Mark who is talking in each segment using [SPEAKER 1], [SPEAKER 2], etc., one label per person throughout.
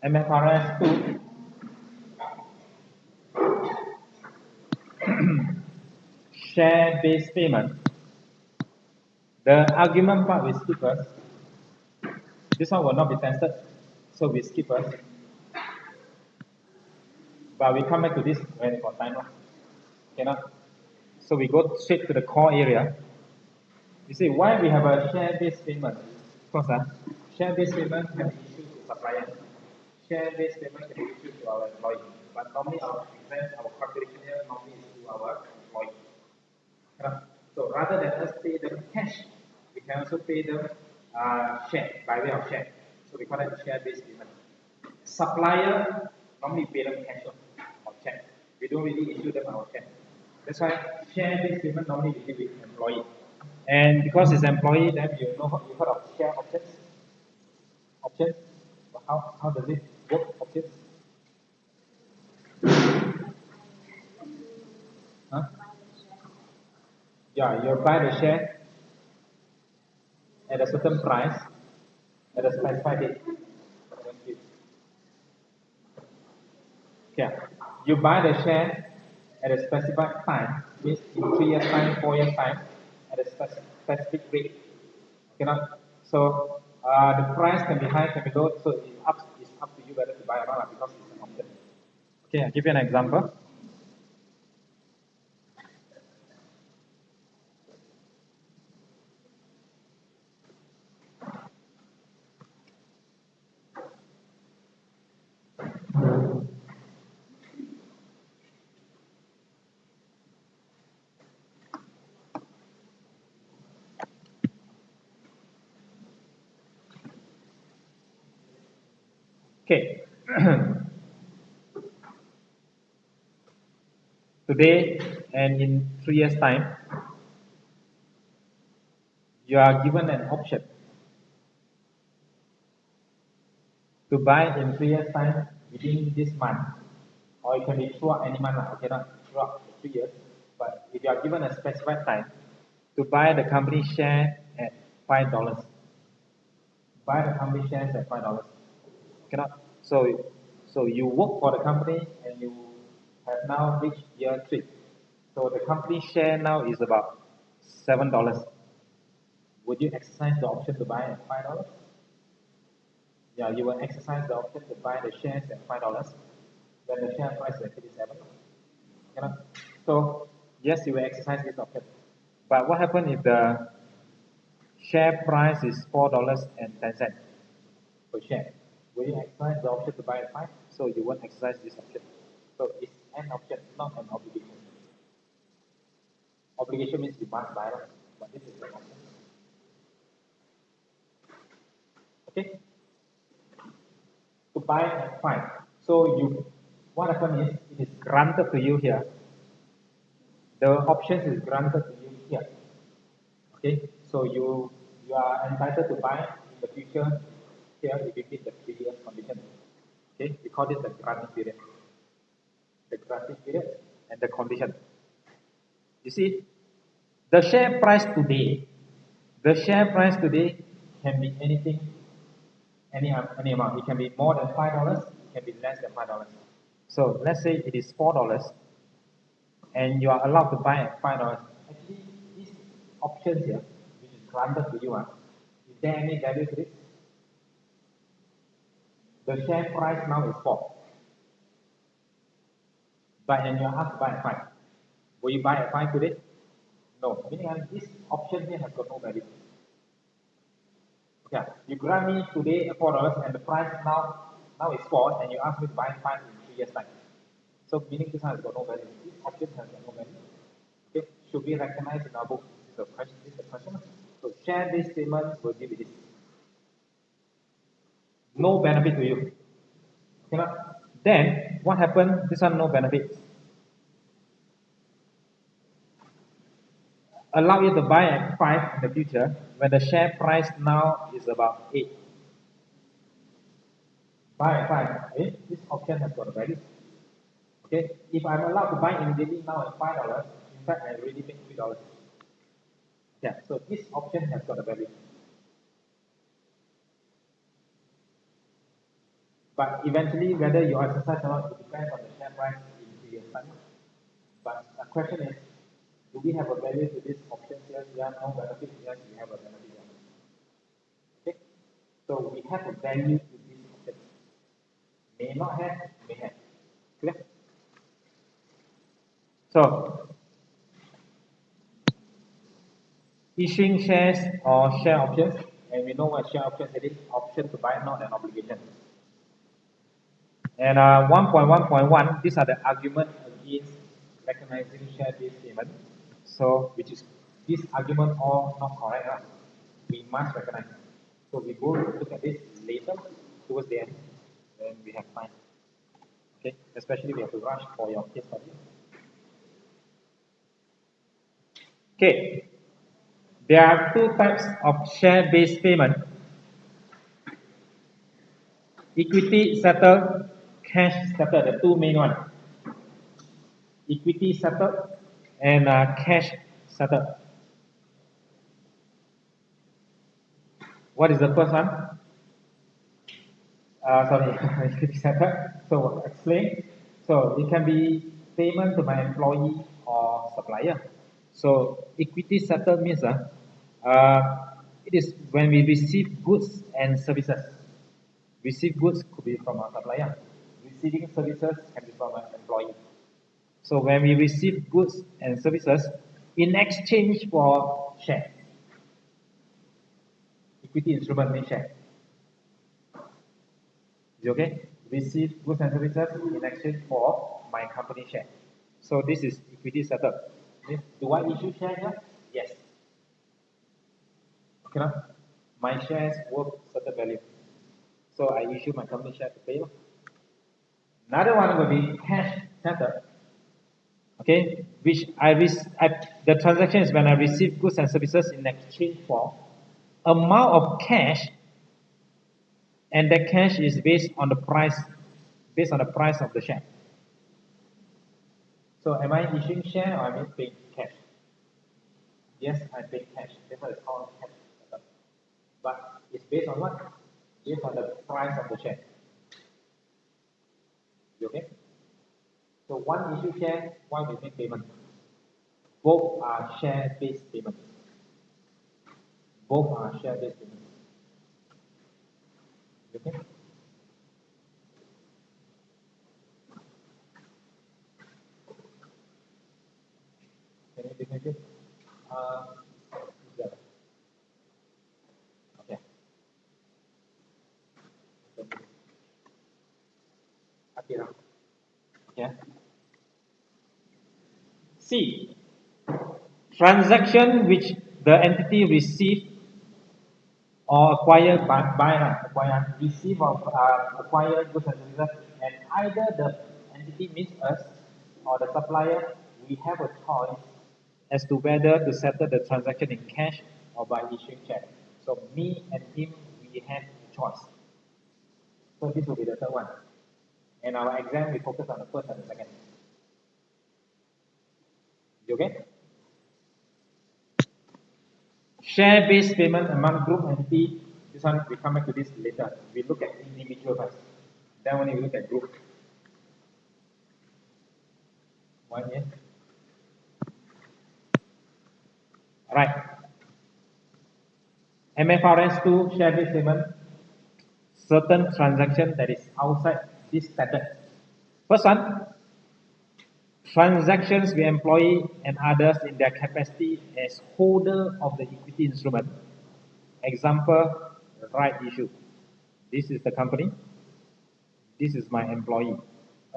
[SPEAKER 1] MFRS 2 share-based payment. The argument part we skip first. This one will not be tested, so we skip first. But we come back to this when we got time. Okay, not? So we go straight to the core area. You see, why we have a share-based payment? Because share-based payment can be issued to suppliers. Share-based payment can be issued to our employee. But normally our calculation here normally is to our employee. So rather than us pay them cash, we can also pay them share, by way of share. So we call it share-based payment. Supplier, normally pay them cash or check. We don't really issue them our check. That's why share-based payment normally we deal with employee. And because it's employee, then you heard of share options? Options? How does it work, options? Huh? Yeah, you buy the share at a certain price at a specified date. Okay. You buy the share at a specified time, means in 3 years time, 4 years time, at a specific rate. Okay, so the price can be high, can be low, so it's up to you whether to buy or not because it's an option. Okay, I'll give you an example. Okay. Today and in 3 years time, you are given an option to buy in 3 years time within this month, or it can be throughout any month, okay, not throughout 3 years, but if you are given a specified time to buy the company share at $5, buy the company shares at $5. Cannot. So you work for the company and you have now reached year 3. So the company share now is about $7. Would you exercise the option to buy at $5? Yeah, you will exercise the option to buy the shares at $5 when the share price is actually $7. Cannot. So yes, you will exercise this option. But what happens if the share price is $4.10 per share? Will you exercise the option to buy at 5? So you won't exercise this option. So it's an option, not an obligation. Obligation means you must buy, but this is an option. Okay? To buy at 5. So what happens is, it is granted to you here. The option is granted to you here. Okay? So you are entitled to buy in the future here if you meet the 3 years condition. Okay, we call this the granting period. The granting period and the condition. You see, the share price today can be anything, any amount. It can be more than $5, it can be less than $5. So let's say it is $4 and you are allowed to buy at $5. Actually, these options here, which is granted to you, is there any value to it? The share price now is 4. But and you are asked to buy at 5. Will you buy at 5 today? No. Meaning this option here has got no value. Okay. You grant me today at $4 and the price now is 4 and you ask me to buy at 5 in 3 years time. So meaning this one has got no value. This option has got no value. Okay. Should be recognized in our book. This is the question. So share-based payment will give you this. No benefit to you. Okay. Then what happened? This one no benefits. Allow you to buy at 5 in the future when the share price now is about 8. Buy at 5. This option has got a value. Okay. If I'm allowed to buy immediately now at $5, in fact I already make $3. Yeah. So this option has got a value. But eventually, whether you exercise or not, it depends on the share price in 3 years' time. But the question is, do we have a value to this option? Yes, yeah, no benefit. Yes, we have a benefit. Okay, so we have a value to this option. May not have, may have. Clear? So, issuing shares or share options, and we know what share options it is, option to buy, not an obligation. And 1.1.1, these are the arguments against recognizing share-based payment. So, which is, this argument all not correct, right? We must recognize. So we will look at this later, towards the end, when we have time. Okay, especially we have to rush for your case study. Okay, there are two types of share-based payment: equity settled, cash settled, the two main ones. Equity settled and cash settled. What is the first one? Sorry, equity settled. So explain. So it can be payment to my employee or supplier. So equity settled means it is when we receive goods and services. Receive goods could be from our supplier. Receiving services can be from an employee. So when we receive goods and services in exchange for share, equity instrument means share. Is it okay? Receive goods and services in exchange for my company share. So this is equity settled. Do I issue share here? Yes. Okay, no? My shares worth certain value. So I issue my company share to pay. Another one will be cash settled. Okay, which the transaction is when I receive goods and services in exchange for amount of cash, and that cash is based on the price of the share. So am I issuing share or am I paying cash? Yes, I pay cash. That's why it's called cash settled. But it's based on what? Based on the price of the share. Okay? So one issue share, one we make payment. Both are share-based payment. Both are share-based payment. Okay? Can you differentiate? Yeah. Okay. Akira. Yeah. C. Transaction which the entity receive or acquire receive or acquire goods and services, and either the entity means us or the supplier, we have a choice as to whether to settle the transaction in cash or by issuing check. So me and him, we have a choice. So this will be the third one. And our exam, we focus on the first and the second. You okay? Share-based payment among group entity. This one, we come back to this later. We look at individual first. Then only we look at group. 1 year. Right. MFRS 2 share-based payment. Certain transaction that is outside this standard. First one, transactions with employee and others in their capacity as holder of the equity instrument. Example, right issue. This is the company. This is my employee.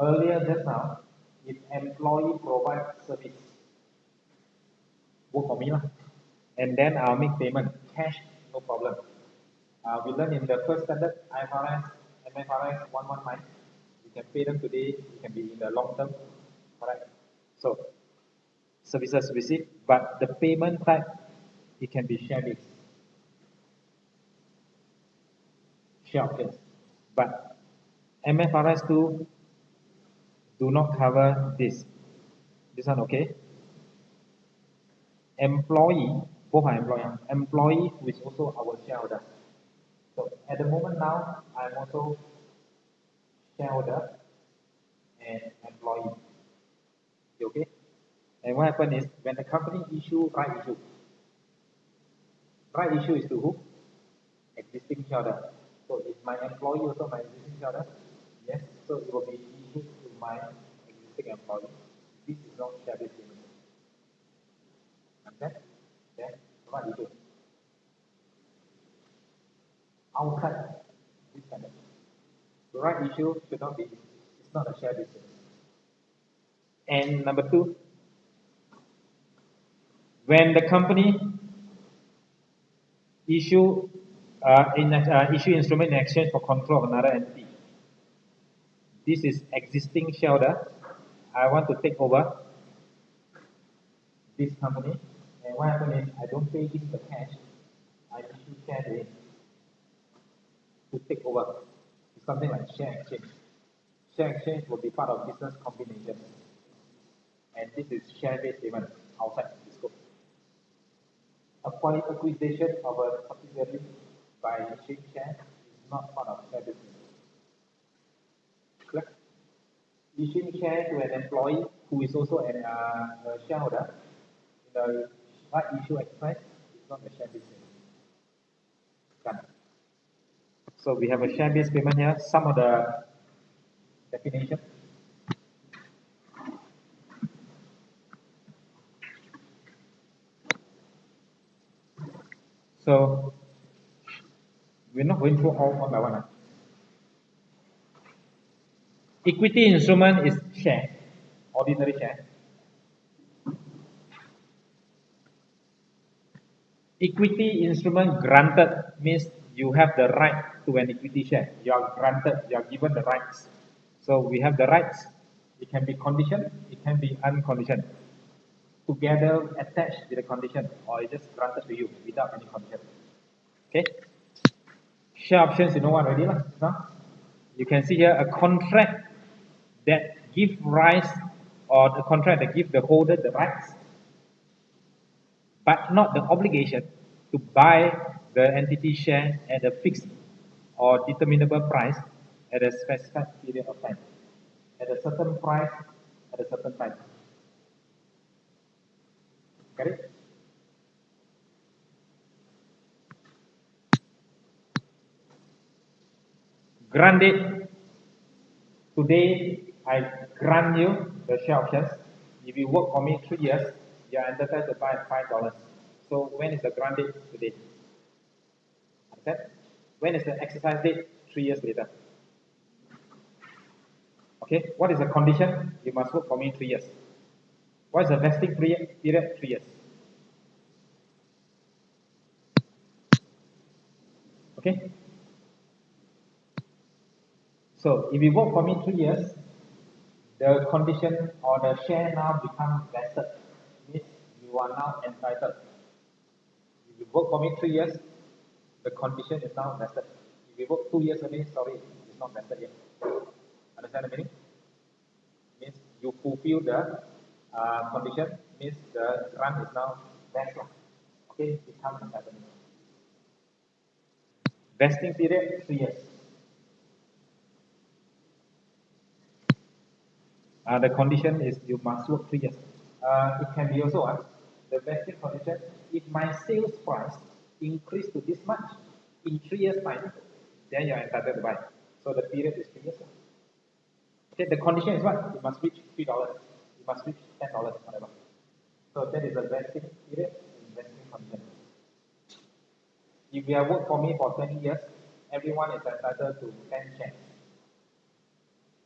[SPEAKER 1] Earlier just now, if employee provides service, work for me lah, and then I'll make payment, cash, no problem. We learn in the first standard, MFRS 119, we can pay them today, it can be in the long term, correct? So, services received, but the payment type, it can be share-based. Share options. But MFRS 2 do not cover this. This one okay? Employee, both are employee who is also our shareholder. So at the moment now, I'm also shareholder and employee. Okay? And what happens is when the company issue right issue is to who? Existing shareholder. So is my employee also my existing shareholder? Yes. So it will be issued to my existing employee. This is not share-based payment. Understand? Then right issue. Outside this standard. The right issue should not be, it's not a share-based payment. And number two, when the company issue instrument in exchange for control of another entity, this is existing shareholder. I want to take over this company, and what happens is I don't pay him the cash. I issue share to him to take over. It's something like share exchange. Share exchange will be part of business combination, and this is share-based payment outside the scope. Acquisition of a subsidiary by issuing shares is not part of share-based payment. Issuing share to an employee who is also a shareholder in the right issue exercise is not a share-based payment. Done. So we have a share-based payment here. Some of the definition. So we're not going through all one by one. Equity instrument is share, ordinary share. Equity instrument granted means you have the right to an equity share. You are granted, you are given the rights. So we have the rights. It can be conditioned, it can be unconditioned. Together attached with the condition, or it just granted to you without any condition. Okay? Share options, you know what already? No? You can see here a contract that gives rise, or the contract that gives the holder the rights, but not the obligation to buy the entity share at a fixed or determinable price at a specified period of time, at a certain price at a certain time. Got it? Granted, today I grant you the share options. If you work for me 3 years, you are entitled to buy $5. So when is the grant date? Today. Okay? When is the exercise date? 3 years later. Okay, what is the condition? You must work for me 3 years. What is the vesting period? 3 years. Okay? So if you work for me 3 years, the condition or the share now becomes vested. Means you are now entitled. If you work for me 3 years, the condition is now vested. If you work 2 years only, sorry, it's not vested yet. Understand the meaning? Means you fulfill the condition, means the grant is now vested. Okay, becomes entitled. Vesting period 3 years. The condition is you must work 3 years. It can be also the vesting condition. If my sales price increase to this much in 3 years' time, then you are entitled to buy. So the period is 3 years. Okay, the condition is what? You must reach $3. You must reach $10, whatever. So that is the vesting period and vesting condition. If you have worked for me for 20 years, everyone is entitled to 10 shares.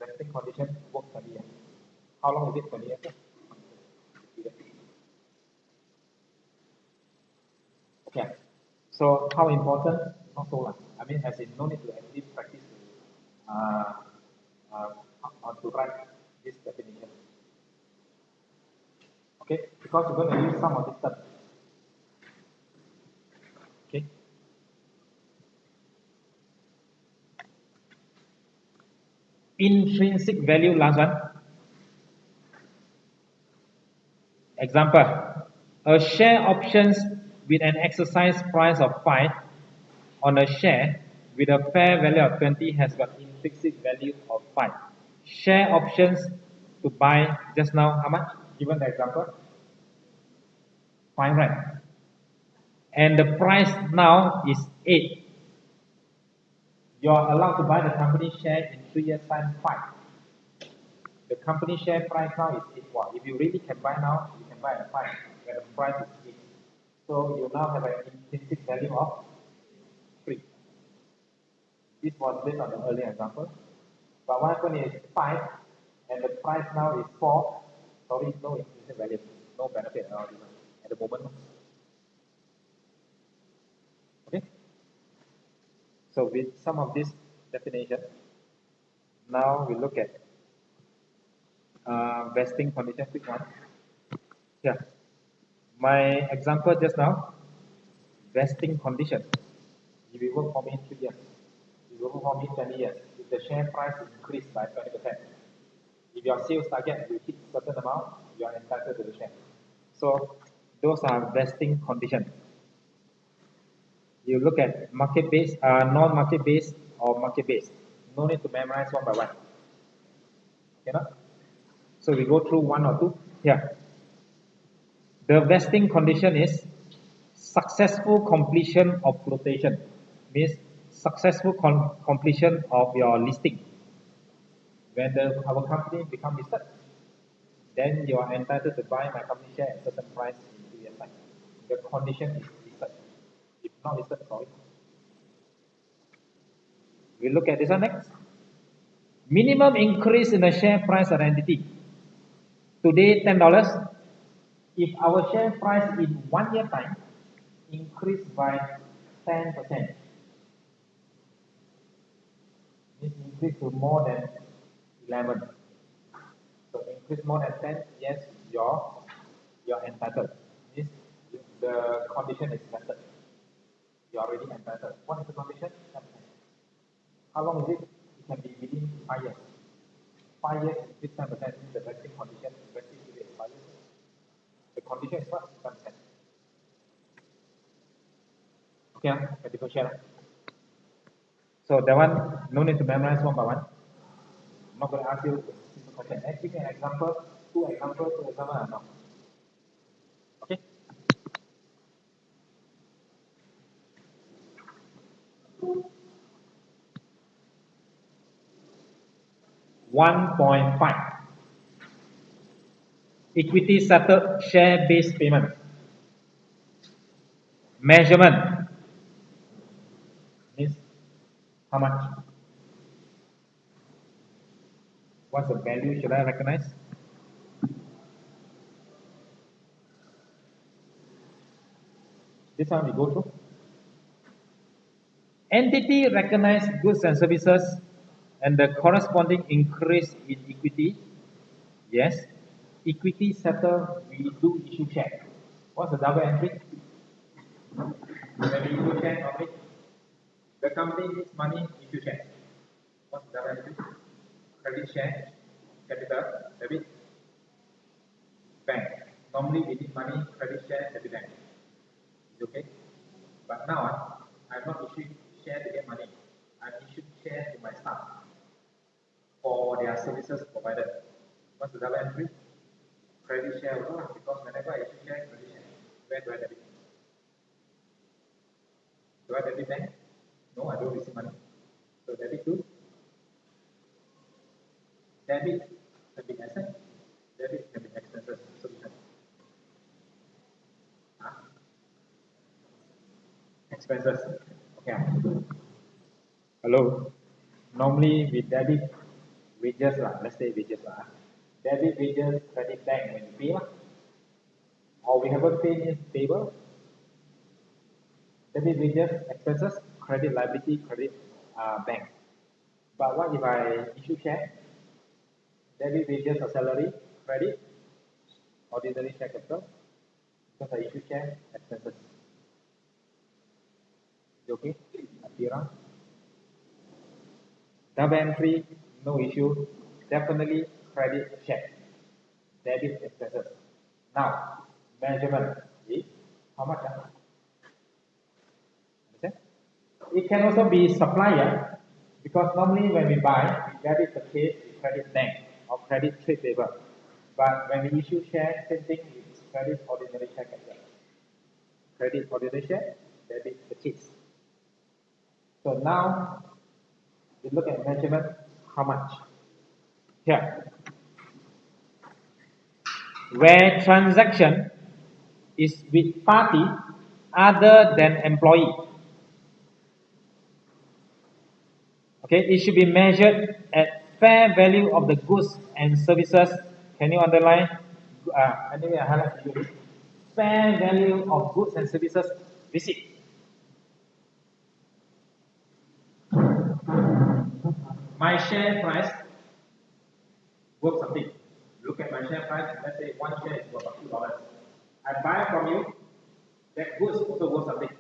[SPEAKER 1] Vesting condition, work 20 years. How long is it? 20 years? Okay. So how important? Not so long. I mean, as in no need to actually practice to write this definition. Okay, because we're going to use some of this stuff. Okay. Intrinsic value, last one. Example, a share options with an exercise price of 5 on a share with a fair value of 20 has got intrinsic value of 5. Share options to buy just now, how much? Given the example, 5, right? And the price now is 8. You are allowed to buy the company share in 3 years time 5. The company share price now is 8. Well, if you really can buy now, you can buy at 5 when the price is 8. So you now have an intrinsic value of 3. This was based on the earlier example. But what happened is 5 and the price now is 4. Sorry, no intrinsic value, no benefit at the moment. Okay? So with some of this definition, now we look at vesting condition, quick one. Yeah. My example just now, vesting condition. If you work for me 3 years, if you work for me 20 years, if the share price increased by 20%, if your sales target you hit certain amount, you are entitled to the share. So those are vesting conditions. You look at market-based, non-market-based, or market-based. No need to memorize one by one. Okay, no? So we go through 1 or 2. Yeah. The vesting condition is successful completion of flotation. Means successful completion of your listing. When our company becomes listed, then you are entitled to buy my company share at a certain price in 2 years' time. The condition is listed. If not listed, sorry. We look at this one next. Minimum increase in the share price of the entity. Today, $10. If our share price in 1 year time increased by 10%, this increase to more than 11. So increase more than 10, yes, you're entitled. This the condition is met. You are already entitled. What is the condition? 10%. How long is it? It can be within 5 years. 5 years increase 10% means the vesting condition, vesting period is 5 years. The condition is what? 10%. Okay, can differentiate. So that one, no need to memorize one by one. I'm not going to ask you a simple question. Give me an example, two examples, no. Okay? $1.5. Equity settled share-based payment. Measurement means how much? What's the value should I recognize? This one we go through. Entity recognize goods and services and the corresponding increase in equity. Yes. Equity settle, we do issue share. What's the double entry? When we issue share normally, the company needs money, issue share. What's the double entry? Credit share, capital, debit, bank. Normally we need money, credit share, debit, bank. Is okay? But now I'm not issuing share to get money. I'm issuing share to my staff for their services provided. What's the double entry? Credit share also, because whenever I issue share, credit share, where do I debit? Do I debit bank? No, I don't receive money. So debit to debit can be asset, debit can be expenses. Solution. Expenses. Okay. Hello. Normally we debit wages lah. Let's say wages lah. Debit wages, credit bank when you pay lah. Or we haven't paid is payable. Debit wages, expenses, credit liability, credit bank. But what if I issue share? Debit wages or salary, credit, ordinary share capital. Because I issue share, expenses. Okay? Akira. Double entry, no issue. Definitely credit share. Debit expenses. Now, measurement is how much? Understand? It can also be supplier, because normally when we buy, we debit purchase with credit bank or credit trade paper. But when we issue share, same thing, it's credit ordinary share capital. Credit ordinary share, debit purchase. So now we look at measurement, how much? Here, where transaction is with party other than employee. Okay, it should be measured at fair value of the goods and services. Can you underline? Anyway, I highlight you. Fair value of goods and services received. My share price worth something. Look at my share price. Let's say one share is worth $2. I buy from you. That goods also worth something.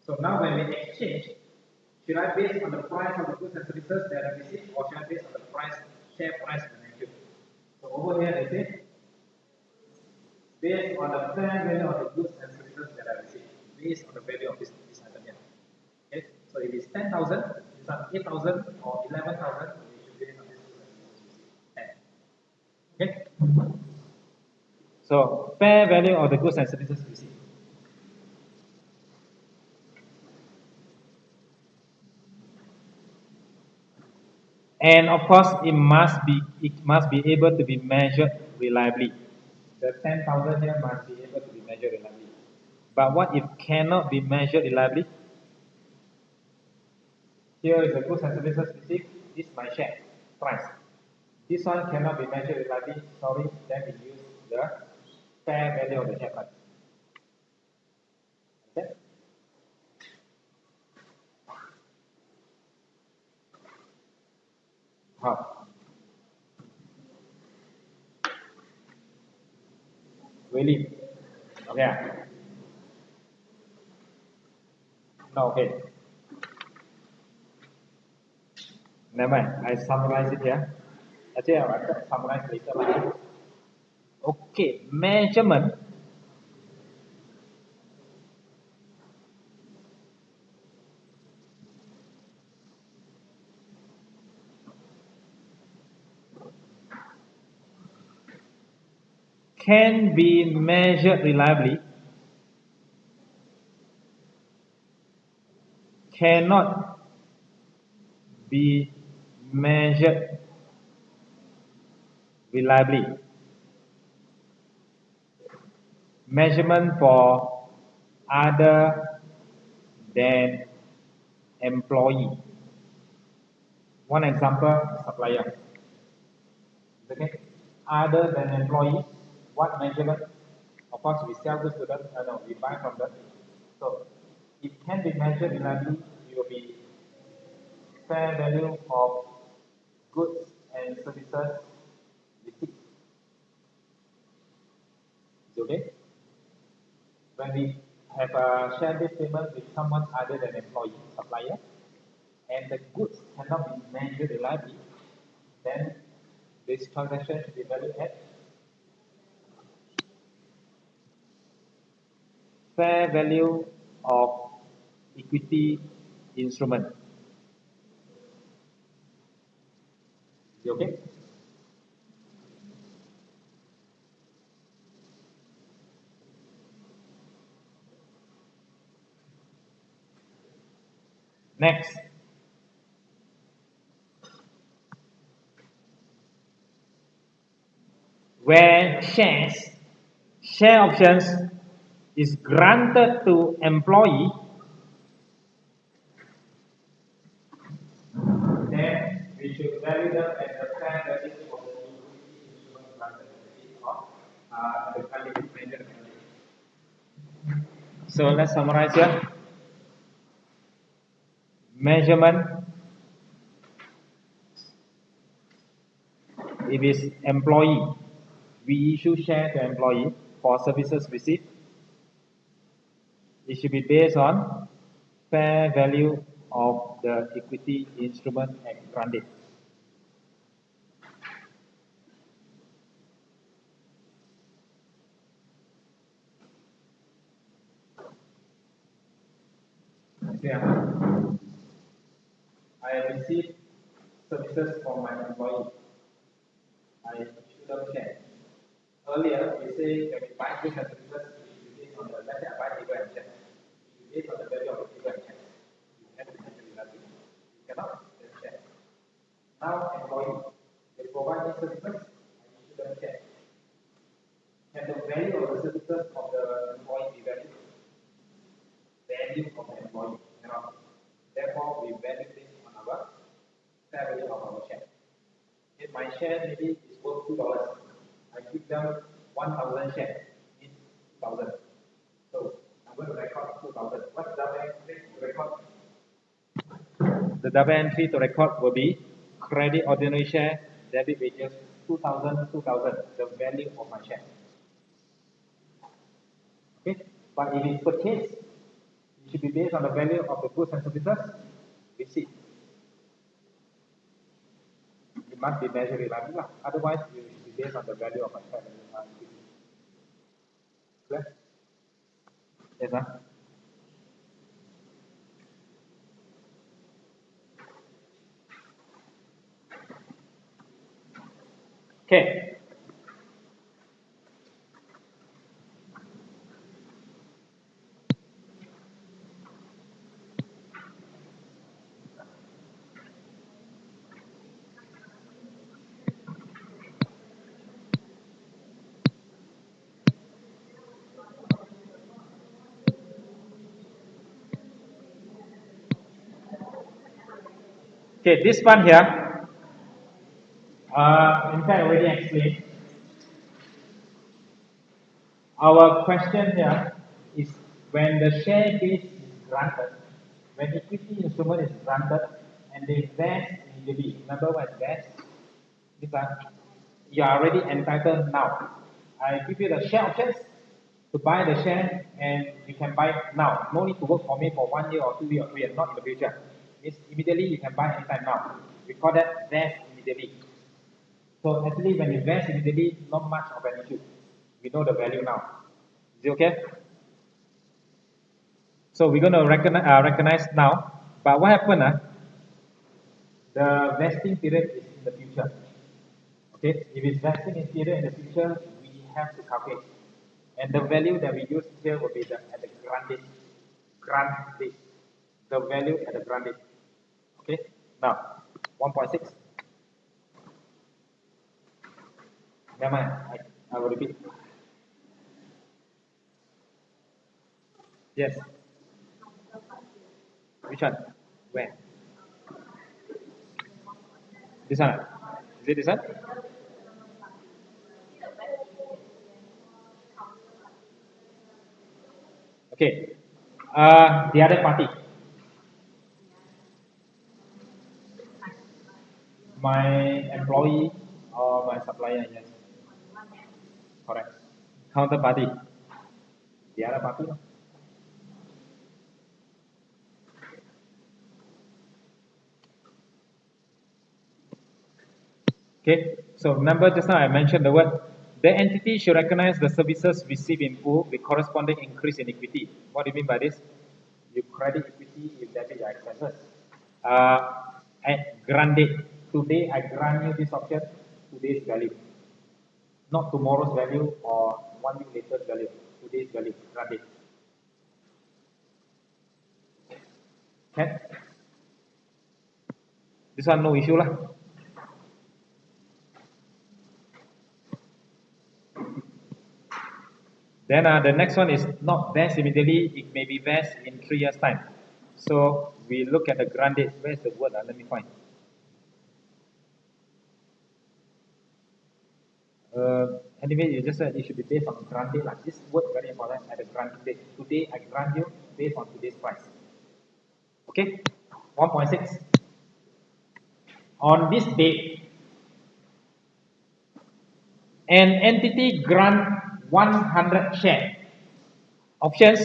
[SPEAKER 1] So now when we exchange, should I base on the price of the goods and services that I received, or should I base on the share price that I issue? So over here they say, based on the fair value of the goods and services that I received, based on the value of this item here. Okay, so if it's 10,000, it's on 8,000 or 11,000, we should base on this 10. Okay, so fair value of the goods and services received. And of course, it must be able to be measured reliably. The 10,000 here must be able to be measured reliably. But what if cannot be measured reliably? Here is the goods and services received. This is my share price. This one cannot be measured reliably. Sorry, then we use the fair value of the share price. Okay. How? Really? Okay. No, okay. Never mind. I summarize it here. Actually, I will summarize later. Okay, measurement can be measured reliably, cannot be measured reliably. Measurement for other than employee. One example, supplier. Okay, other than employee, what measurement? Of course, we sell goods to them. No, we buy from them. So it can be measured reliably. It will be fair value of goods and services received. Is it okay? When we have a share-based payment with someone other than employee, supplier, and the goods cannot be measured reliably, then this transaction should be valued at fair value of equity instrument. Is it okay? Next. Where share options is granted to employee, then we should value them at the fair value of the equity instrument granted of the quality measure. So let's summarize here. Measurement, if it's employee, we issue share to employee for services received. It should be based on fair value of the equity instrument at granted. here, I receive services from my employee. I issue them share. Earlier, we say when we buy goods and services, we based on the, let's say I buy paper and check. Based on the value of the paper and check. You have to measure value. You cannot just check. Now, employee, they provide me services, I issue them share. Can the value of the services of the employee be valued? Value of the employee cannot. Therefore, we value this on our fair value of our share. If my share maybe is worth $2, I give them 1,000 shares, means 2,000. So I'm going to record 2,000. What's the double entry to record? The double entry to record will be credit ordinary share, debit wages, 2,000, 2,000, the value of my share. Okay, but if it's purchase, it should be based on the value of the goods and services received. It must be measured reliably, otherwise it should be based on the value of my share. Clear? Yes, sir. Okay. Okay, this one here, in fact, I already explained. Our question here is when the share base is granted, when equity instrument is granted and they vest immediately. Remember what vest? This one, you are already entitled now. I give you the share options to buy the share and you can buy now. No need to work for me for 1 year or 2 years or 3 years, not in the future. It's immediately you can buy anytime now. We call that vest immediately. So actually when you vest immediately, not much of an issue. We know the value now. Is it okay? So we're going to recognize now. But what happened? The vesting period is in the future. Okay, if it's vesting in period in the future, we have to calculate. And the value that we use here will be at the grant date. The value at the grant date. Okay, now 1.6. Never mind, I will repeat. Yes. Which one? Where? This one? Is it this one? Okay. The other party. My employee or my supplier, yes. Correct. Counterparty. The other party. Okay, so remember just now I mentioned the word, the entity should recognize the services received in full with corresponding increase in equity. What do you mean by this? You credit equity, you debit your expenses. At grant date, today I grant you this option, today's value. Not tomorrow's value or 1 week later's value, today's value, grant date. Okay? This one no issue lah. Then the next one is not vest immediately, it may be vest in 3 years' time. So we look at the grant date. Where's the word? Let me find. Anyway, you just said it should be based on grant date. Like this word very important at the grant date. Today I grant you based on today's price. Okay? 1.6. On this date, an entity grant 100 share options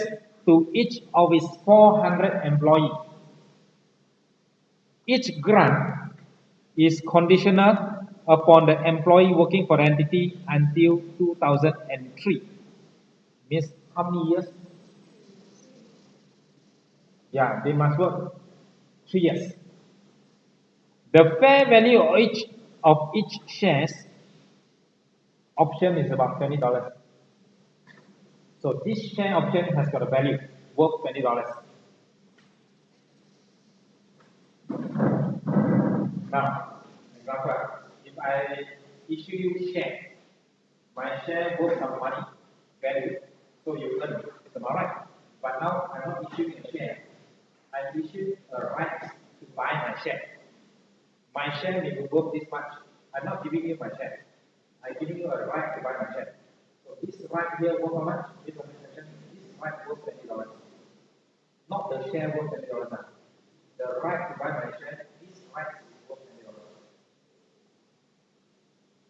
[SPEAKER 1] to each of its 400 employees. Each grant is conditional upon the employee working for the entity until 2003. Means how many years? Yeah, they must work 3 years. The fair value of each shares option is about $20. So this share option has got a value worth $20. Now, example, if I issue you share, my share worth some money, value, so you earn, am I right? But now I'm not issuing a share. I issue a right to buy my share. My share may be worth this much. I'm not giving you my share. I'm giving you a right to buy my share. So this right here worth how much? This right worth $20. Not the share worth $20 now. The right to buy my share, this right is worth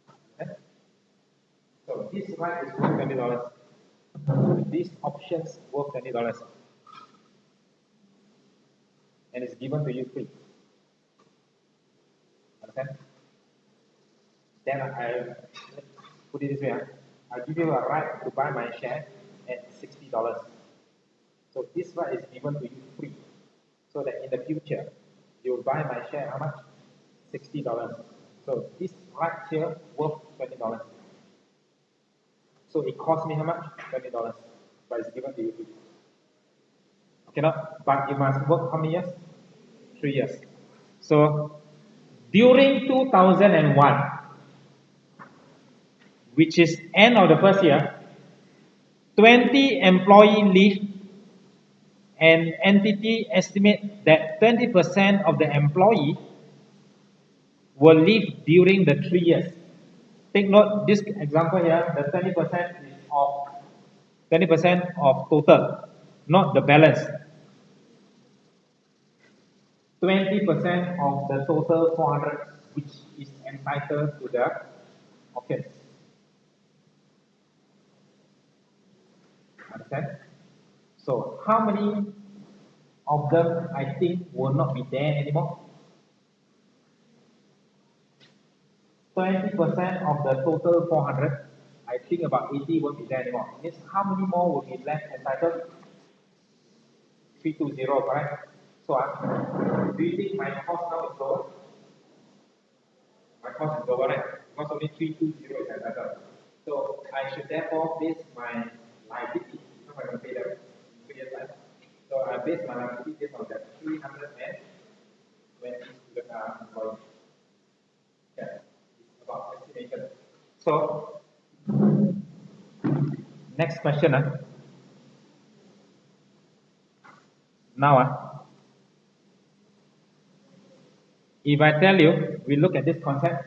[SPEAKER 1] $20. Okay? So this right is worth $20. These options worth $20. And it's given to you free. Understand? Then I put it this way. I give you a right to buy my share at $60. So this right is given to you free. So that in the future, you will buy my share how much? $60. So this right here worth $20. So it cost me how much? $20. But it's given to you free. Okay, not? But you must work how many years? 3 years. So during 2001, which is end of the first year, 20 employee leave, and entity estimate that 20% of the employee will leave during the 3 years. Take note, this example here, the 20% is of 20% of total, not the balance. 20% of the total 400, which is entitled to the options. Understand? So how many of them I think will not be there anymore? 20% of the total 400, I think about 80 won't be there anymore. Means how many more will be left entitled? 320, correct? So do you think my cost now is lower? My cost is lower, right? Because only 320 is entitled. So I should therefore base my liability, how am I going to pay them in 3 years' time? So I base my liability based on that 320 student employees. Okay, it's about estimation. So next question. Now, if I tell you, we look at this concept.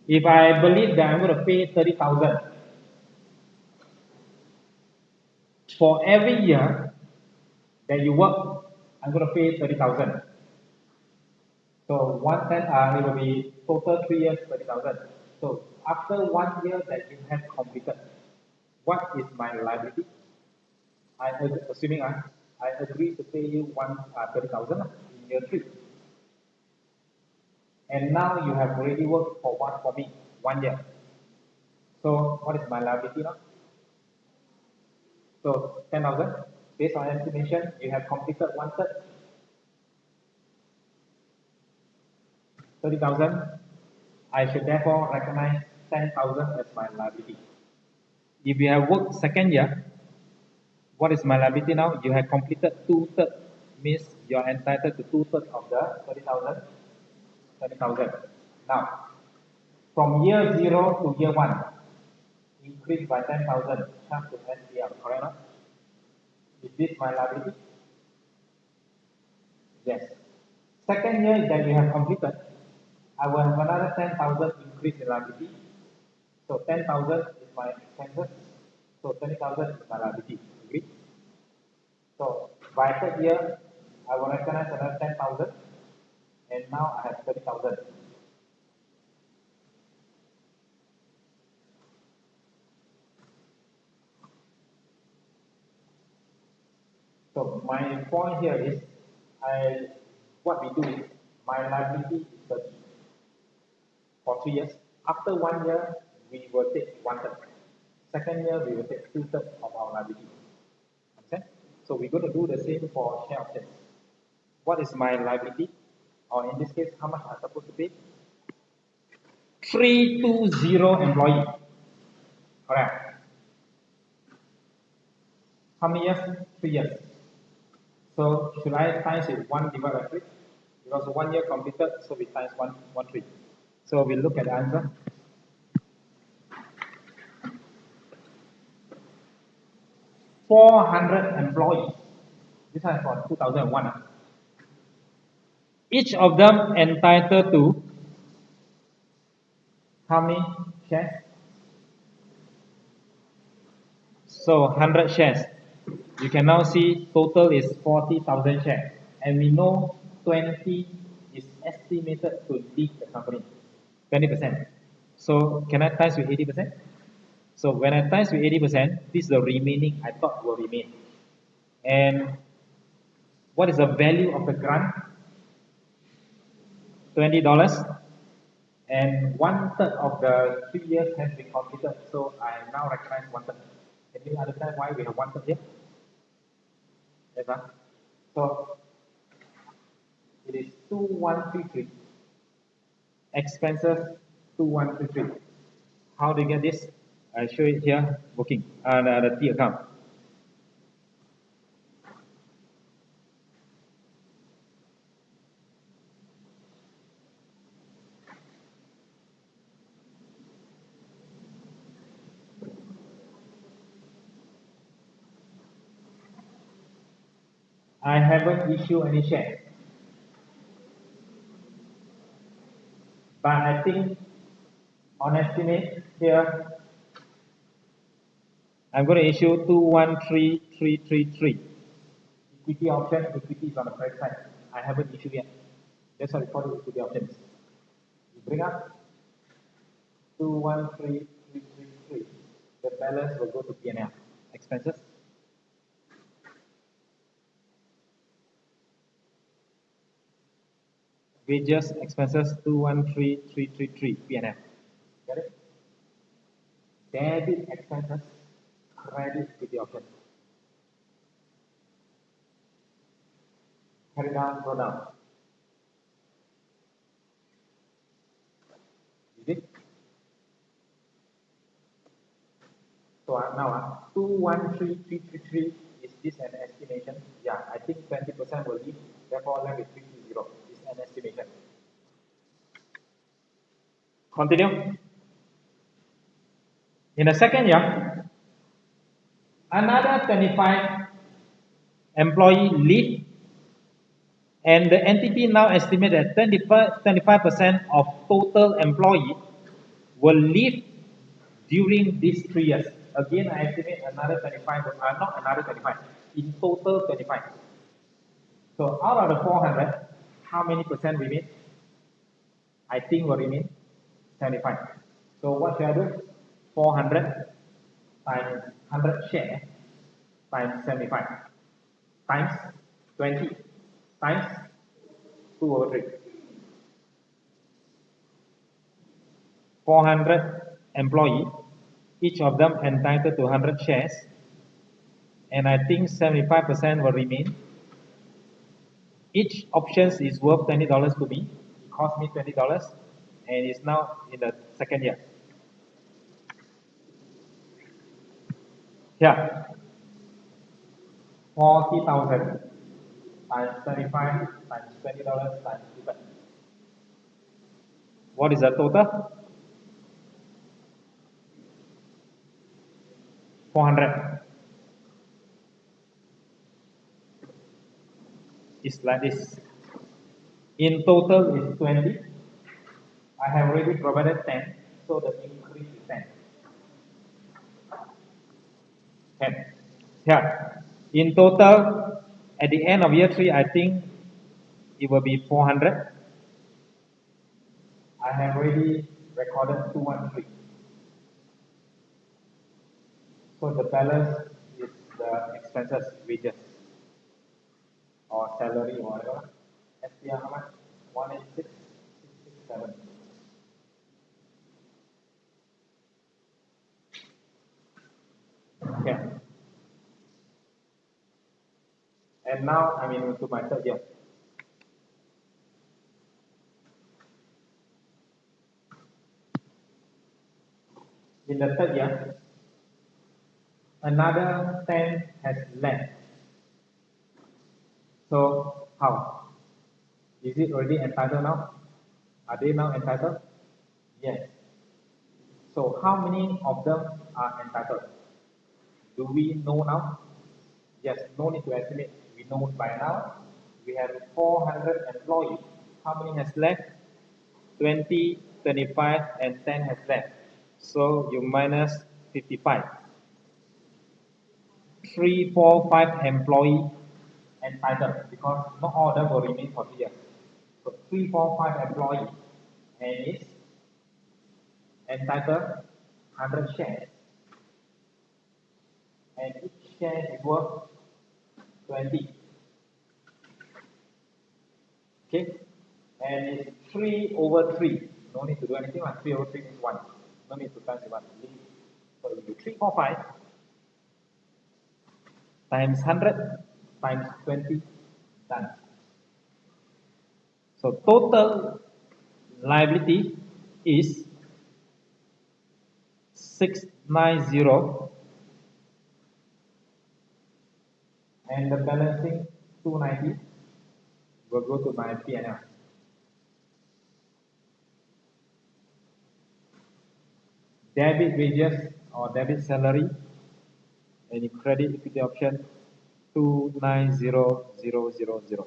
[SPEAKER 1] If I believe that I'm going to pay 30,000 for every year that you work, I'm going to pay 30,000. So it will be total 3 years, 30,000. So after 1 year that you have completed, what is my liability? Assuming I agree to pay you 30,000 in year 3. And now you have already worked for me 1 year. So what is my liability now? So 10,000. Based on estimation, you have completed 1/3. 30,000. I should therefore recognize 10,000 as my liability. If you have worked 2nd year, what is my liability now? You have completed 2/3. Means you are entitled to 2/3 of the 30,000. 30,000. Now, from year 0 to year 1, increase by 10,000, charge to NCL, correct? Is this my liability? Yes. 2nd year that you have completed, I will have another 10,000 increase in liability. So 10,000 is my expenses. So 20,000 is my liability. Agree? So by 3rd year, I will recognize another 10,000, and now I have 30,000. So my point here is, what we do is, my liability is 30 for 3 years. After 1 year, we will take 1/3. 2nd year, we will take 2/3 of our liability. So we're going to do the same for share options. What is my liability? Or in this case, how much I'm supposed to pay? 320 employee. Correct. How many years? 3 years. So should I times it 1 divided by 3? Because 1 year completed, so we times 1, 3. So we look at the answer. $400 employees. This is for 2001. Each of them entitled to how many shares? So 100 shares. You can now see total is 40,000 shares. And we know 20 is estimated to leave the company. 20%. So can I times with 80%? So when I times with 80%, this is the remaining I thought will remain. And what is the value of the grant? $20. And 1/3 of the 3 years has been completed. So I now recognize 1/3. Can you understand why we have 1/3 here? Yes, huh? So it is 2133. Expenses 2133. How do you get this? I show it here, booking, the T account. I haven't issued any share. But I think on estimate here, I'm going to issue 213333. Equity option, equity is on the credit side. I haven't issued yet. That's why we call it equity options. You bring up 213333. The balance will go to P&L. Expenses. Wages, expenses 213333 P&L. Get it? Debit expenses, credit equity option. Carry down, go down. Is it? So now 213333 is this an estimation? Yeah, I think 20% will leave, therefore left with 320 is an estimation. Continue. In the second year, another 25 employee leave, and the entity now estimated that 25% of total employee will leave during these 3 years. Again, I estimate another 25, not another 25, in total 25. So out of the 400, how many percent remain? I think will remain 75. So what should I do? 400 times 100 share times 75 times 20 times 2/3. 400 employee, each of them entitled to 100 shares, and I think 75% will remain. Each option is worth $20 to me. It cost me $20, and it's now in the second year. Here, 40,000 times 35 times $20 times 2. What is the total? 400. It's like this. In total is 20. I have already provided 10, so the increase is 10. 10. Here. In total, at the end of year 3, I think it will be 400. I have already recorded 213. So the balance is the expenses, wages, or salary, or whatever. SPR how much? 186,667. Okay. And now I'm into my third year. In the third year, another 10 has left. So how? Is it already entitled now? Are they now entitled? Yes. So how many of them are entitled? Do we know now? Yes, no need to estimate. We know by now. We have 400 employees. How many has left? 20, 25, and 10 has left. So you minus 55. 3, 4, 5 employees entitled because not all of them will remain for 3 years. So 3, 4, 5 employees and is entitled 100 shares. And each share is worth 20. Okay? And it's 3 over 3. No need to do anything like 3 over 3 is 1. No need to times 1. So you do 3, 4, 5 times 100 times 20 done. So total liability is 690 and the balancing 290 will go to my P&L. Debit wages or debit salary and credit equity option 290000.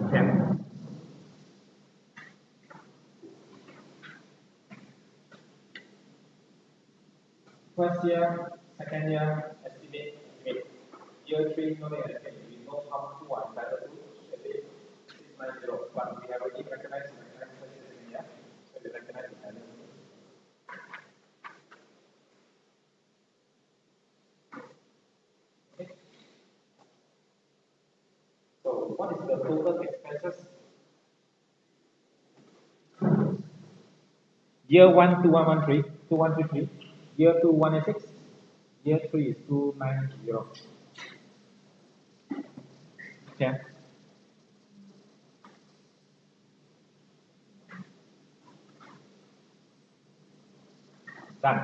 [SPEAKER 1] Okay. First year, second year, estimate. Year 3, no need estimate. We know how much we are entitled to. 690, but we have already recognized the second year, so we recognize the value. Okay. So what is the total expenses? Year 1, 2113, 2133. Year 2, 186. Year 3 is 290. Okay. Done.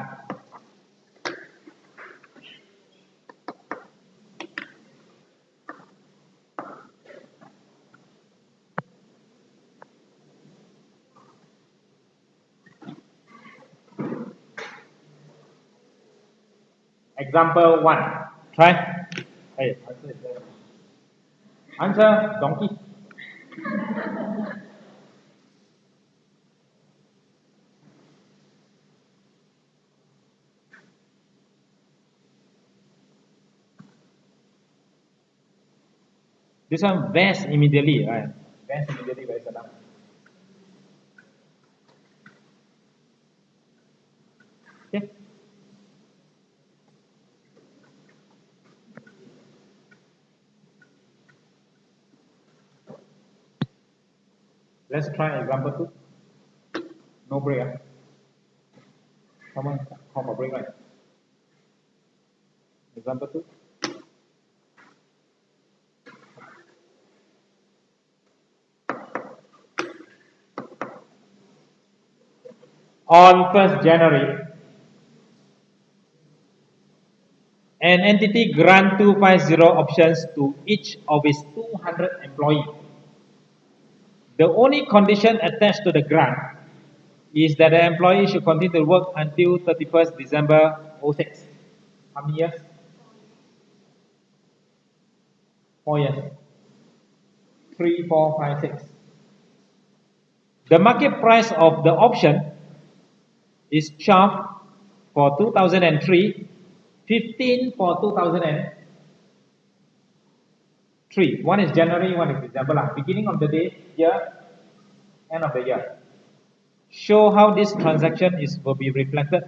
[SPEAKER 1] Example 1. Try. Hey, answer is there. Answer, donkey. This one vest immediately, right? Vest immediately very sedap. Okay. Let's try example 2. No break. Someone call for break, right? Example 2. On 1st January, an entity grant 250 options to each of its 200 employees. The only condition attached to the grant is that the employee should continue to work until 31st December 06. How many years? 4 years. 3, 4, 5, 6. The market price of the option is 12 for 2003, 15 for 2003. One is January, one is December. Beginning of the day, year, end of the year. Show how this transaction will be reflected.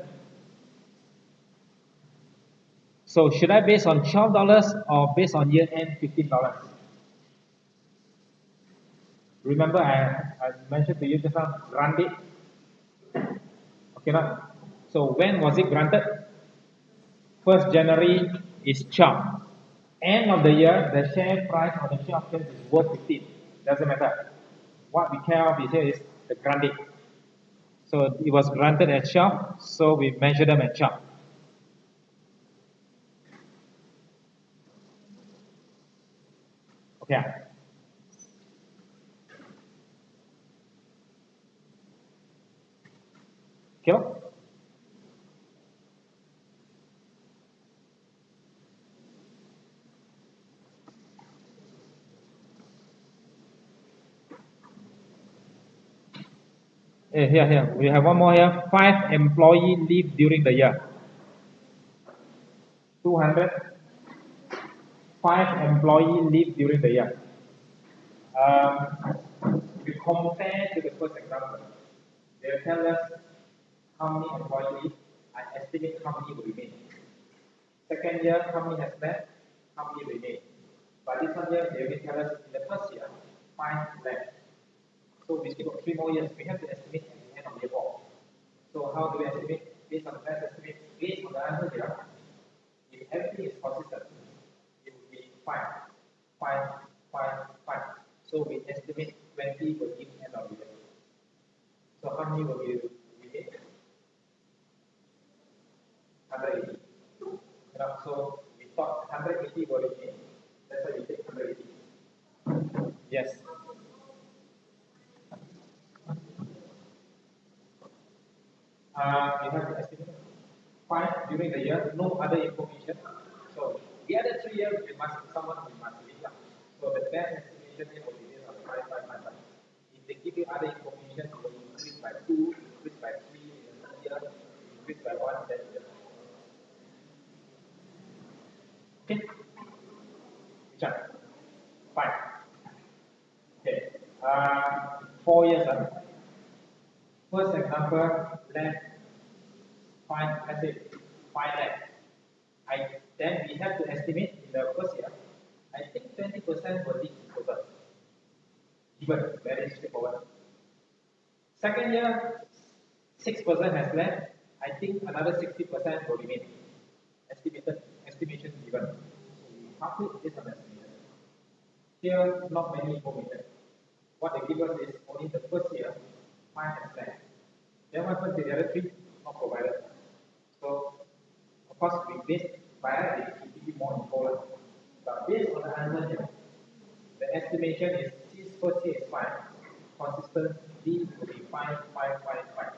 [SPEAKER 1] So should I base on $12 or based on year end $15? Remember I mentioned to you just now, grant date. Okay, now. So when was it granted? 1st January is Chop. End of the year, the share price of the share options is worth 15. Doesn't matter. What we care of is here is the granted. So it was granted at Chop, so we measure them at Chop. Okay. Okay. Here. We have one more here. 5 employees leave during the year. 200. 5 employees leave during the year. If you compare to the first example, they'll tell us how many employees leave. I estimate how many will remain. Second year, how many has left, how many remain. But this one year, they will tell us in the first year, 5 left. So we still got 3 more years. We have to estimate at the end of year 4. So how do we estimate? Based on the best estimate, based on the answer here, if everything is consistent, it will be 5, 5, 5, 5. So we estimate 20 will give end of the year. So how many will we remain? 180. So we thought 180 will remain. That's why we take 180. Yes. We have to estimate 5 during the year, no other information. So the other 3 years, we must leave. So the best estimation will be based on 5, 5, 5, 5. If they give you other information, it will increase by 2, increase by 3 in the third year, increase by 1, then okay. Which one? 5. Okay. 4 years. First example, left 5, let's say 5 left. Then we have to estimate in the first year, I think 20% will leave in total. Given, very straightforward. Second year, 6% has left. I think another 60% will remain. Estimation given. So we calculate this on estimation. Here, not many information. What they give us is only the first year, 5 has left. Then what happens to the other 3? Not provided. So, of course, we based by that, they give you more info. But based on the answer here, the estimation is since first year is 5, consistent D will be 5, 5, 5, 5.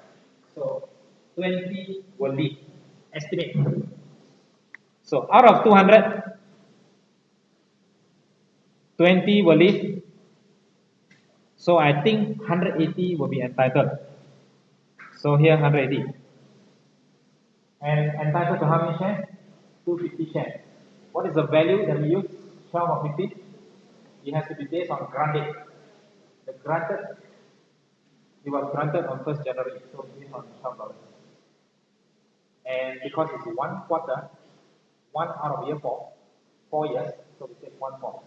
[SPEAKER 1] So 20 will leave. Estimate. So out of 200, 20 will leave. So I think 180 will be entitled. So here 180. And entitled to how many shares? 250 shares. What is the value that we use? 12 or 50? It has to be based on granted. The granted, it was granted on 1st January, so based on $12. And because it's 1 quarter, 1 out of year 4 years, so we take 1/4.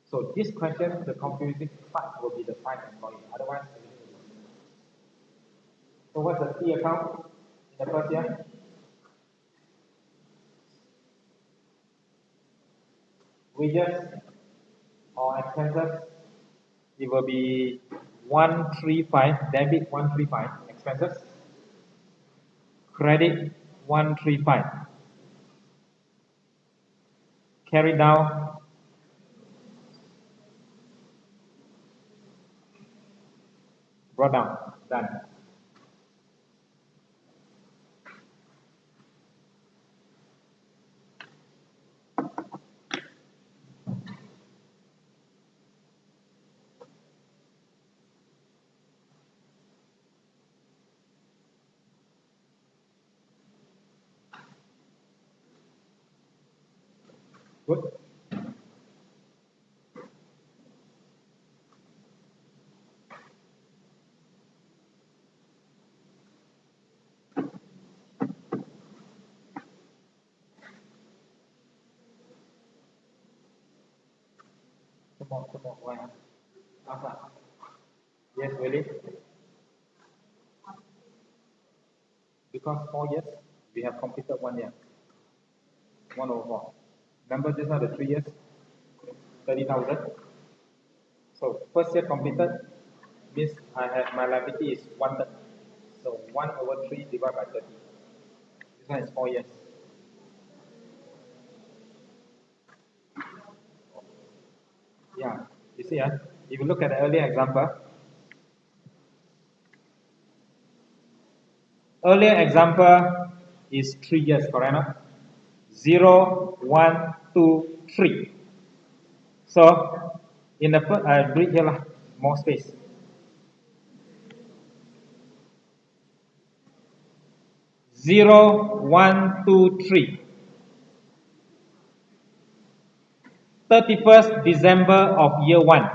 [SPEAKER 1] So this question, the confusing part will be the 5 employees. Otherwise, everything will be easy. So what's the T account in the first year? Wages or expenses, it will be 135, debit 135, expenses, credit 135, carry down, brought down, done. Good. Come on, why? Yes, really? Because 4 years, we have completed 1 year. 1 over 4. Remember just now the 3 years, 30,000. So first year completed means my liability is 1/3. So 1 over 3 divided by 30. This one is 4 years. Yeah, you see, if you look at the earlier example, is 3 years, correct? No? 0, 1, 2, 3. So in the first, I do it here, more space. Zero, 1, 2, 3. 31st December of year 1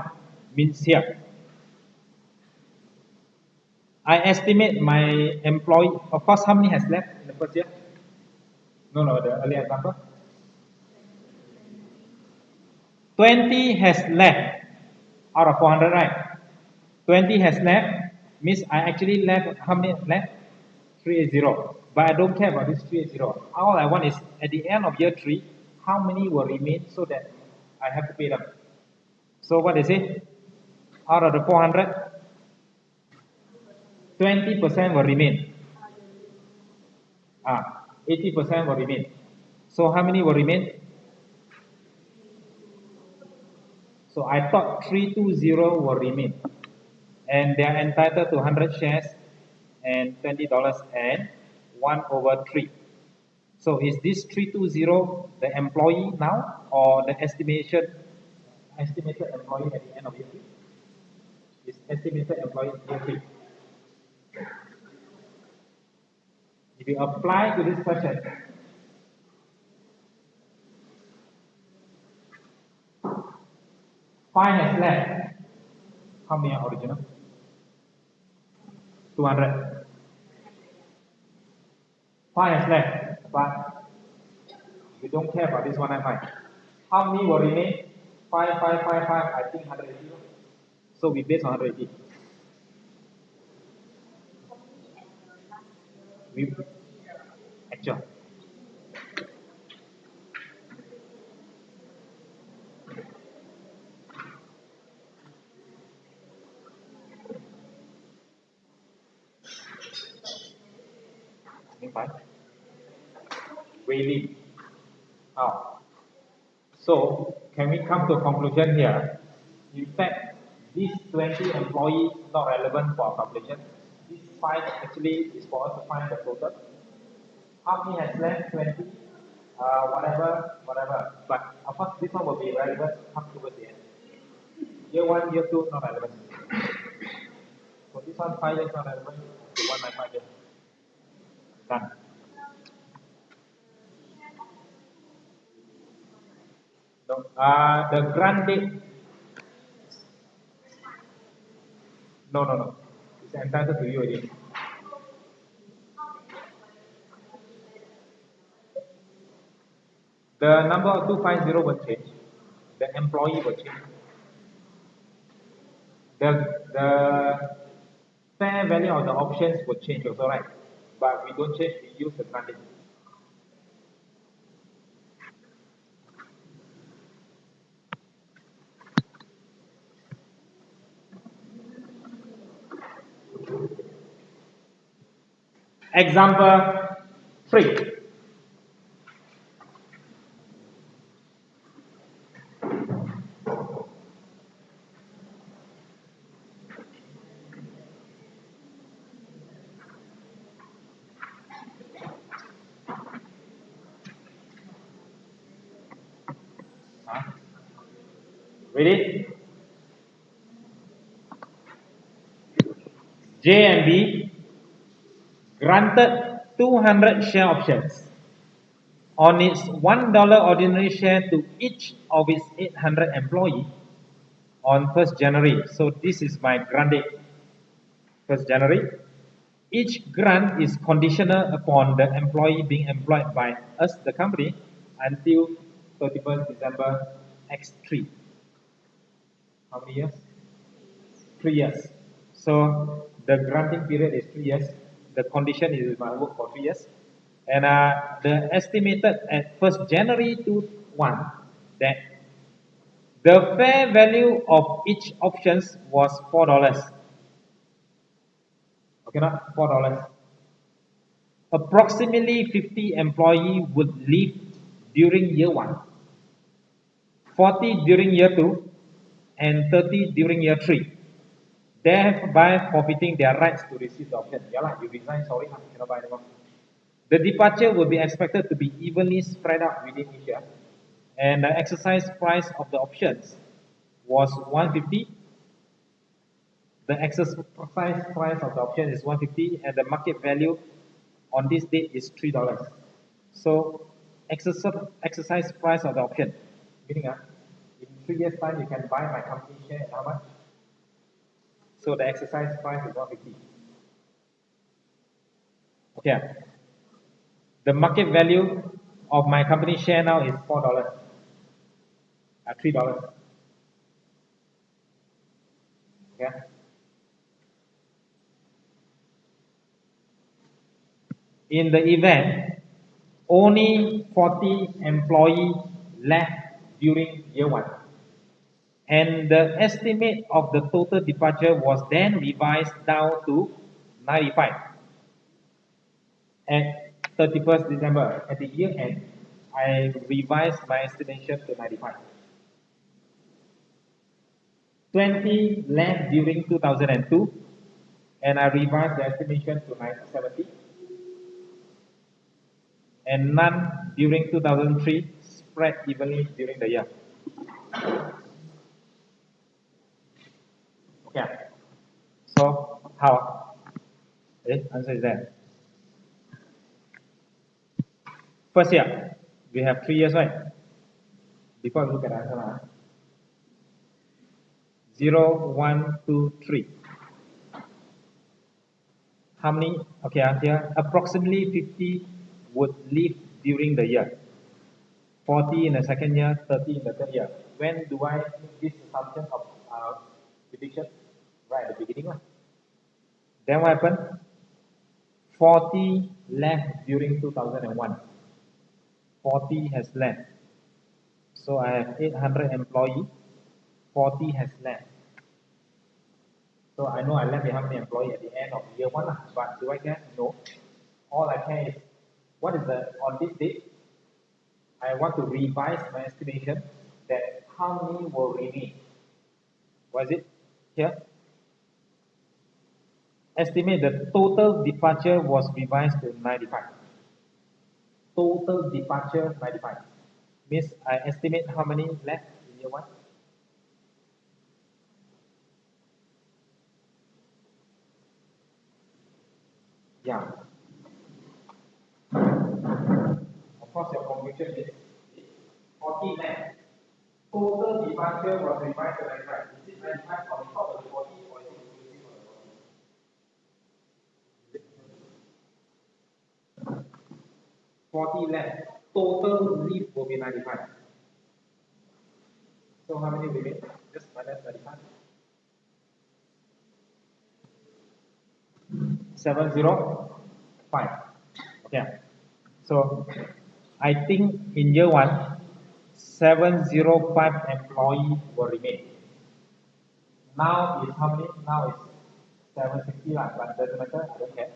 [SPEAKER 1] means here. I estimate my employee, of course, how many has left in the first year? No, the earlier example. 20 has left out of 400, right? 20 has left, means I actually left, how many left? 380. But I don't care about this 380. All I want is, at the end of year 3, how many will remain so that I have to pay them. So what is it? Out of the 400, 20% will remain. 80% will remain. So how many will remain? So I thought 320 will remain. And they are entitled to 100 shares and $20 and 1 over 3. So is this 320 the employee now or the estimated employee at the end of year 3? Is estimated employee year 3. If you apply to this question, five has left. How many are original? 200. 5 has left, but we don't care about this 195. How many will remain? 5, 5, 5, 5, I think 180. So we base on 180. We actual. Really? So can we come to a conclusion here? In fact, these 20 employees not relevant for our calculation. This 5 actually is for us to find the total. How many has left? 20. Whatever. But of course, this one will be relevant come towards the end. Year 1, year 2, not relevant. So this one 5 years not relevant to 195 years. Done. So, the grant date. No. It's entitled to you again. The number of 250 will change. The employee will change. The fair value of the options will change also, right? But we don't change, we use the grant date. Example 3. Ready? J and B granted 200 share options on its $1 ordinary share to each of its 800 employees on 1st January. So this is my grant date, 1st January. Each grant is conditional upon the employee being employed by us, the company, until 31st December X3. How many years? 3 years. So the granting period is 3 years. The condition is my work for 3 years. And the estimated at 1st January 2021 that the fair value of each options was $4. Okay, not $4. Approximately 50 employees would leave during year 1, 40 during year 2, and 30 during year 3, thereby forfeiting their rights to receive the option. Yeah, like you resign, sorry, cannot buy anymore. The departure will be expected to be evenly spread out within each year, and the exercise price of the options was 150. The exercise price of the option is 150, and the market value on this date is $3. So, exercise price of the option, meaning in 3 years' time you can buy my company share at how much? So the exercise price is 150. Okay. The market value of my company share now is $4. $3. Okay. In the event only 40 employees left during year 1, and the estimate of the total departure was then revised down to 95 at 31st December. At the year end, I revised my estimation to 95. 20 left during 2002, and I revised the estimation to 70, and none during 2003, spread evenly during the year. Okay. So how? Answer is there. First year, we have 3 years, right? Before we look at the answer, 0, 1, 2, 3. How many? Okay, here approximately 50 would leave during the year. 40 in the second year, 30 in the third year. When do I make this assumption of prediction? Right at the beginning. Then what happened? 40 left during 2001. 40 has left. So I have 800 employees. 40 has left. So I know I left how many employees at the end of year 1. But do I care? No. All I care is what is on this date? I want to revise my estimation that how many will remain. What is it? Here. Estimate the total departure was revised to 95. Total departure 95. Means I estimate how many left in year 1. Yeah. Of course, your conclusion is 40 left. Total departure was revised to 95. Is it 95 on top of the 40 or is it inclusive of the 40? 40 left. Total leave will be 95. So how many remain? Just minus 95. 705. Okay. So I think in year 1, 705 employees will remain. Now is how many? Now is 760, but doesn't matter, I don't care.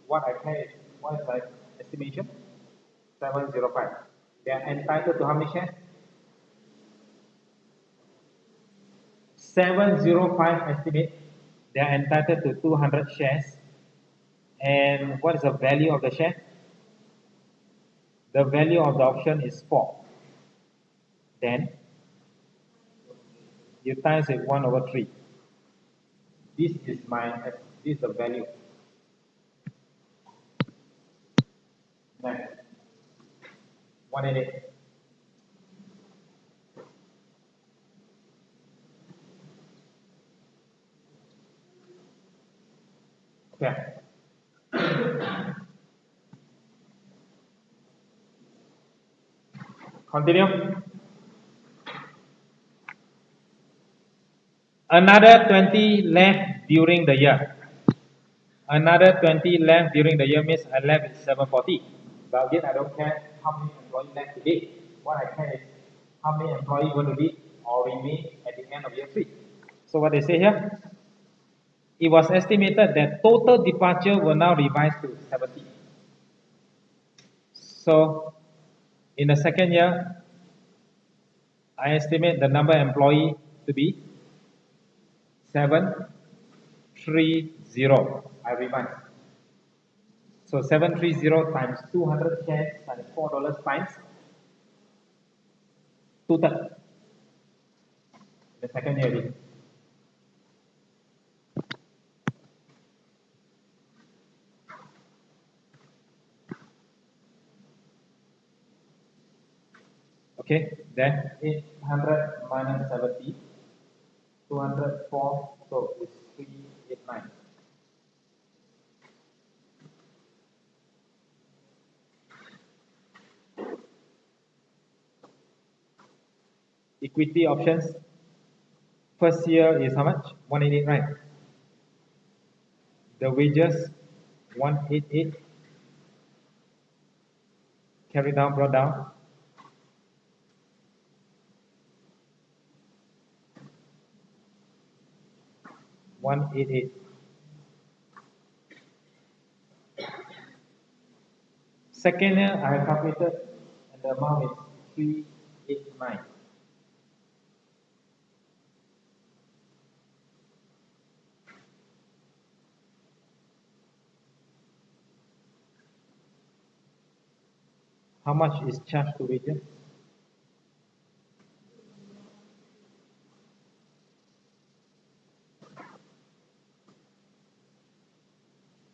[SPEAKER 1] What I care is, what is my estimation? 705. They are entitled to how many shares? 705 estimate. They are entitled to 200 shares. And what is the value of the share? The value of the option is 4. Then you times it 1/3. This is the value. Next. 188. Okay. Continue. Another 20 left during the year. Another 20 left during the year means I left at 740. But again, I don't care how many employees left today. What I care is how many employees going to leave or remain at the end of year 3. So what they say here, it was estimated that total departure will now revise to 70. So in the second year, I estimate the number of employee to be 730. I revise. So 730 times 200 shares times $4 times 2/3. The second year. Okay, then 800 minus 70, 204, so it's 389. Equity options, first year is how much? 188, right? The wages, 188. Carry down, brought down. $188. Second year, I have calculated, and the amount is 389. How much is charged to wages?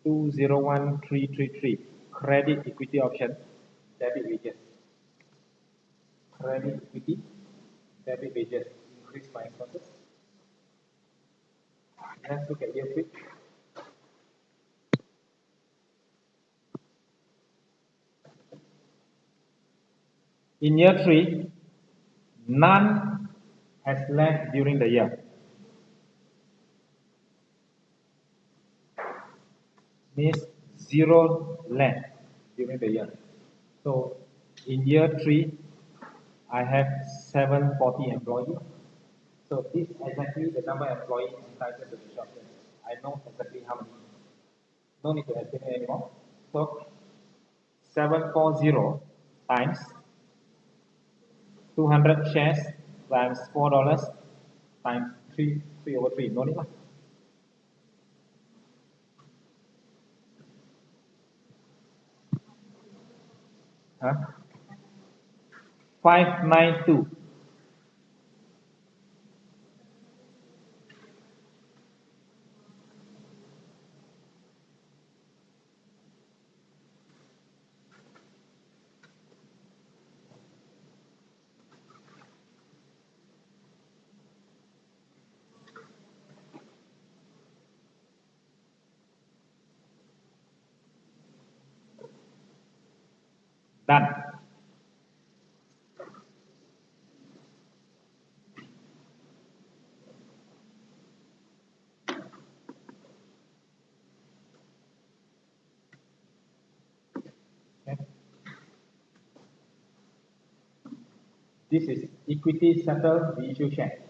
[SPEAKER 1] $201,333. Credit equity option, debit wages. Credit equity, debit wages. Increase my expenses. Let's look at year 3. In year 3, none has left during the year. Means 0 left during the year. So in year 3, I have 740 employees. So this is exactly the number of employees entitled to this option. I know exactly how many. No need to estimate anymore. So 740 times 200 shares times $4 times 3/3. No need lah. Huh? 592. Done. Okay. This is equity settled, the issue share.